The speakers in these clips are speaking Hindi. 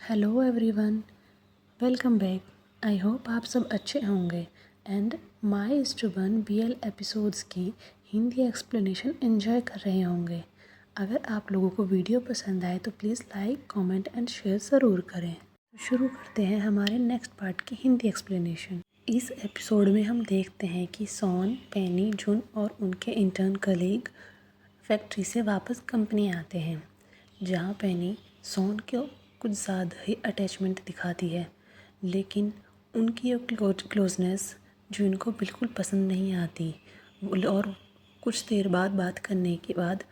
Hello everyone, welcome back. I hope आप सब अच्छे होंगे एंड माई स्टूबन BL एपिसोड्स की हिंदी एक्सप्लेनेशन एंजॉय कर रहे होंगे। अगर आप लोगों को वीडियो पसंद आए तो please like, comment and share ज़रूर करें। शुरू करते हैं हमारे नेक्स्ट पार्ट की हिंदी एक्सप्लेनेशन। इस एपिसोड में हम देखते हैं कि सॉन, पेनी, जुन और उनके इंटर्न कलीग फैक्ट्री से वापस कंपनी आते हैं, जहाँ पेनी सॉन को कुछ ज़्यादा ही अटैचमेंट दिखाती है, लेकिन उनकी ये क्लोजनेस जुन को बिल्कुल पसंद नहीं आती। और कुछ देर बाद बात करने के बाद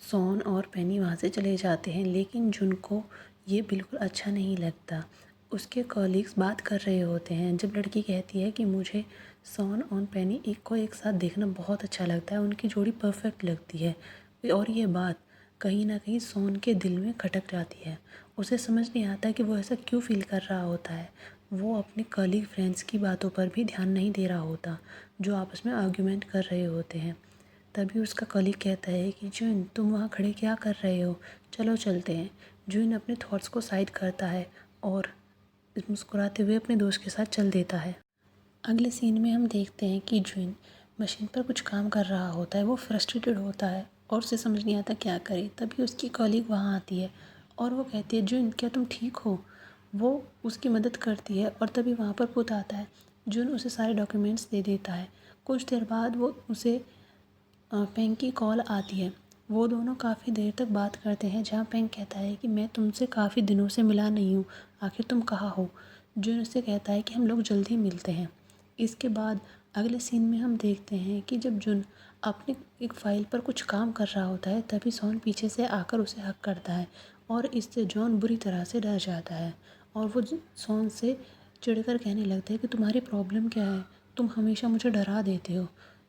सॉन और पेनी वहाँ से चले जाते हैं, लेकिन जुन को ये बिल्कुल अच्छा नहीं लगता। उसके कॉलीग्स बात कर रहे होते हैं जब लड़की कहती है कि मुझे सॉन और पेनी एक साथ देखना बहुत अच्छा लगता है, उनकी जोड़ी परफेक्ट लगती है। और ये बात कहीं ना कहीं सॉन के दिल में खटक जाती है। उसे समझ नहीं आता कि वो ऐसा क्यों फील कर रहा होता है। वो अपने कलीग फ्रेंड्स की बातों पर भी ध्यान नहीं दे रहा होता, जो आपस में आर्ग्यूमेंट कर रहे होते हैं। तभी उसका कलीग कहता है कि जून, तुम वहाँ खड़े क्या कर रहे हो, चलो चलते हैं। जून अपने थॉट्स को साइड करता है और मुस्कुराते हुए अपने दोस्त के साथ चल देता है। अगले सीन में हम देखते हैं कि जून मशीन पर कुछ काम कर रहा होता है। वो फ्रस्ट्रेटेड होता है और उसे समझ नहीं आता क्या करे। तभी उसकी कॉलीग वहाँ आती है और वो कहती है, जून क्या तुम ठीक हो। वो उसकी मदद करती है और तभी वहाँ पर पुत आता है। जून उसे सारे डॉक्यूमेंट्स दे देता है। कुछ देर बाद वो उसे पेंग की कॉल आती है। वो दोनों काफ़ी देर तक बात करते हैं, जहाँ पेंग कहता है कि मैं तुमसे काफ़ी दिनों से मिला नहीं हूँ, आखिर तुम कहाँ हो। जून उससे कहता है कि हम लोग जल्द ही मिलते हैं। इसके बाद अगले सीन में हम देखते हैं कि जब जुन अपने एक फ़ाइल पर कुछ काम कर रहा होता है, तभी सॉन पीछे से आकर उसे हक करता है और इससे जॉन बुरी तरह से डर जाता है। और वो सॉन से चिढ़कर कहने लगता है कि तुम्हारी प्रॉब्लम क्या है, तुम हमेशा मुझे डरा देते हो।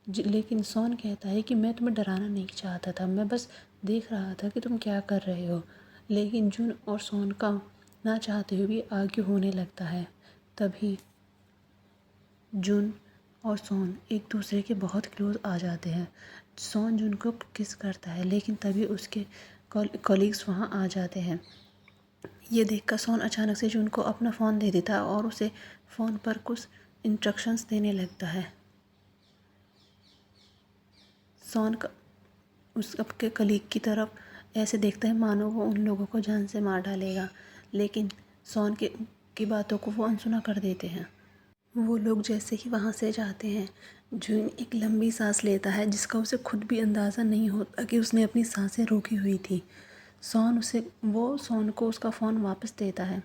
लेकिन सॉन कहता है कि मैं तुम्हें डराना नहीं चाहता था, मैं बस देख रहा था कि तुम क्या कर रहे हो। लेकिन जुन और सॉन का ना चाहते हुए भी आर्ग्यू होने लगता है। तभी जुन और सॉन एक दूसरे के बहुत क्लोज आ जाते हैं। सॉन जुन को किस करता है, लेकिन तभी उसके कॉलीग्स वहाँ आ जाते हैं। ये देखकर सॉन अचानक से जुन को अपना फ़ोन दे देता है और उसे फ़ोन पर कुछ इंस्ट्रक्शंस देने लगता है। सॉन का उस आपके कलीग की तरफ ऐसे देखता है मानो वो उन लोगों को जान से मार डालेगा, लेकिन सॉन की बातों को वो अनसुना कर देते हैं। वो लोग जैसे ही वहाँ से जाते हैं, जून एक लंबी सांस लेता है, जिसका उसे खुद भी अंदाज़ा नहीं होता कि उसने अपनी सांसें रोकी हुई थी। सॉन को उसका फ़ोन वापस देता है,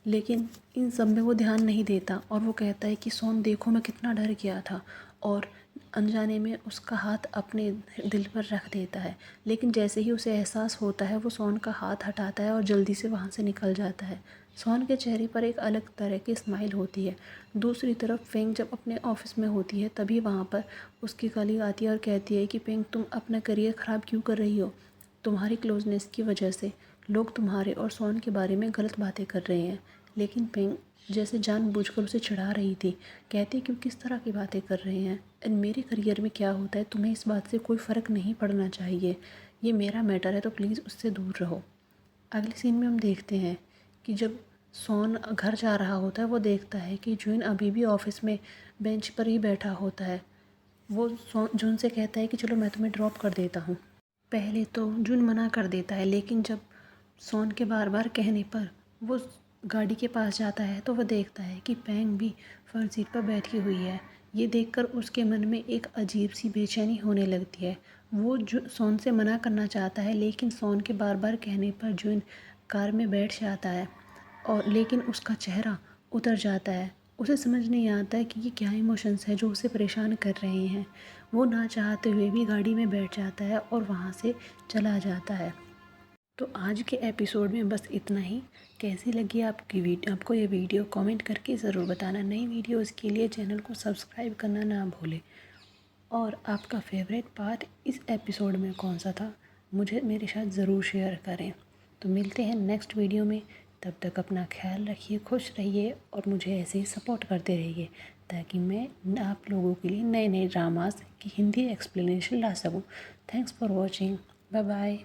लेकिन इन सब में वो ध्यान नहीं देता और वो कहता है कि सॉन देखो मैं कितना डर गया था, और अनजाने में उसका हाथ अपने दिल पर रख देता है। लेकिन जैसे ही उसे एहसास होता है, वो सॉन का हाथ हटाता है और जल्दी से वहाँ से निकल जाता है। सॉन के चेहरे पर एक अलग तरह की स्माइल होती है। दूसरी तरफ फेंग जब अपने ऑफिस में होती है, तभी वहाँ पर उसकी कलीग आती है और कहती है कि पेंग, तुम अपना करियर ख़राब क्यों कर रही हो। तुम्हारी क्लोजनेस की वजह से लोग तुम्हारे और सॉन के बारे में गलत बातें कर रहे हैं। लेकिन पेंग जैसे जानबूझकर उसे चिढ़ा रही थी, कहती क्यों किस तरह की बातें कर रहे हैं, एंड मेरे करियर में क्या होता है, तुम्हें इस बात से कोई फ़र्क नहीं पड़ना चाहिए, ये मेरा मैटर है, तो प्लीज़ उससे दूर रहो। अगले सीन में हम देखते हैं कि जब सॉन घर जा रहा होता है, वो देखता है कि जून अभी भी ऑफिस में बेंच पर ही बैठा होता है। वो जून से कहता है कि चलो मैं तुम्हें ड्रॉप कर देता हूँ। पहले तो जून मना कर देता है, लेकिन जब सॉन के बार बार कहने पर वो गाड़ी के पास जाता है, तो वह देखता है कि पेंग भी फ्रंट सीट पर बैठी हुई है। ये देखकर उसके मन में एक अजीब सी बेचैनी होने लगती है। वो सॉन से मना करना चाहता है, लेकिन सॉन के बार बार कहने पर जून कार में बैठ जाता है, और लेकिन उसका चेहरा उतर जाता है। उसे समझ नहीं आता है कि ये क्या इमोशंस है जो उसे परेशान कर रहे हैं। वो ना चाहते हुए भी गाड़ी में बैठ जाता है और वहाँ से चला जाता है। तो आज के एपिसोड में बस इतना ही। कैसी लगी आपको ये वीडियो कमेंट करके ज़रूर बताना। नई वीडियोज़ के लिए चैनल को सब्सक्राइब करना ना भूलें। और आपका फेवरेट पार्ट इस एपिसोड में कौन सा था, मुझे मेरे साथ ज़रूर शेयर करें। तो मिलते हैं नेक्स्ट वीडियो में। तब तक अपना ख्याल रखिए, खुश रहिए और मुझे ऐसे ही सपोर्ट करते रहिए, ताकि मैं आप लोगों के लिए नए नए ड्रामास की हिंदी एक्सप्लेनेशन ला सकूं। Thanks for watching. Bye bye.